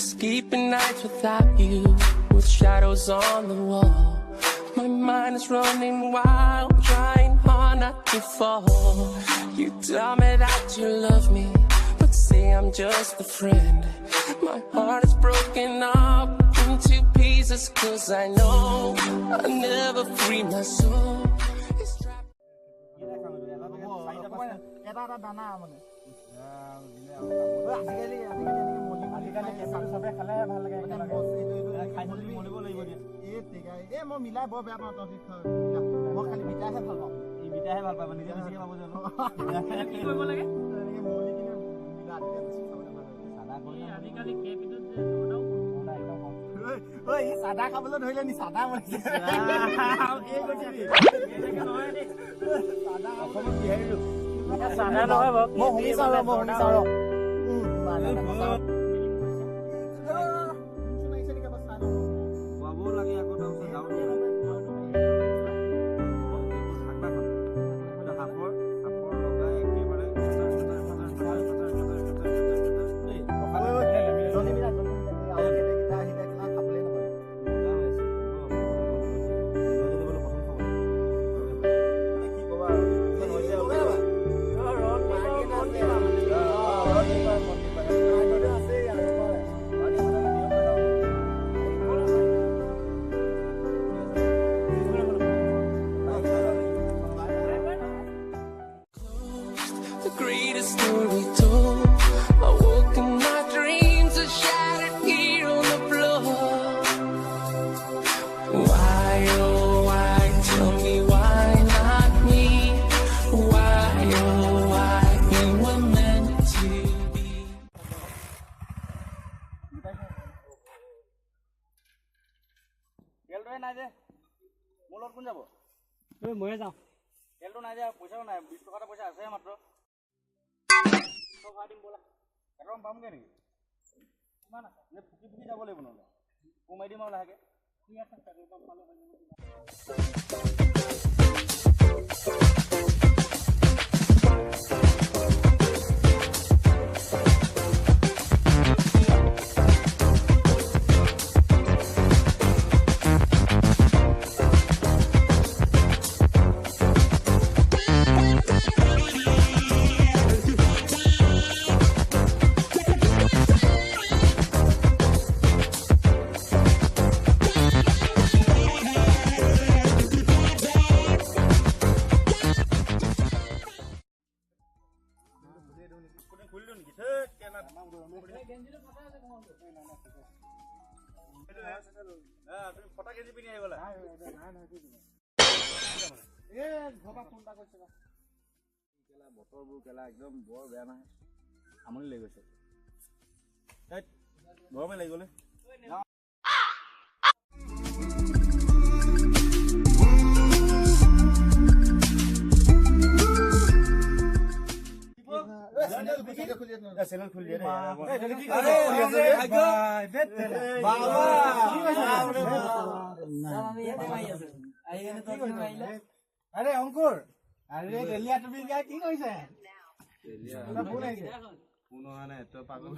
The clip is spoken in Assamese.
Skipping nights without you, with shadows on the wall. My mind is running wild, trying hard not to fall. You tell me that you love me, but say I'm just a friend. My heart is broken up into pieces, cause I know I'll never free my soul. It's trapped. Sada খাবলৈ ধৰিলে নি সাদা মানে এই কৈছিলি সাদা অসমত বিহাৰিলো সাদা নহয় বাপ মই শুনিছো বাবু লাগি আকৌ যাও The greatest story told. I woke in my dreams, a shattered here on the floor. Why, oh why, tell me why not me? Why, oh why, we were meant to be. তেলটো নাই যে মোৰ লগত কোন যাব এই ময়ে যাওঁ তেলটো নাই যে পইচাও নাই 20 টকা পইচা আছে মাত্ৰ তো ভাড়া দিম বলা এরকম পামগে নেকি কিমান আছে নে ফুকি ফুকি যাব লাগিব নহলে কমাই দিম আৰু লাহেকে ঠিক আছে পেট্ৰল পাম্প পালে হৈ যাব বতৰবোৰ কেলা একদম বৰ বেয়া নহয় আমনি লাগি গৈছে গৰমে লাগি গ'লে চেনেল খুলি দিয়ে আরে অঙ্কুর আরে রেলিয়া তুমি কি কইছে রেলিয়া ফোন আইছে ফোন আনে তো পাগল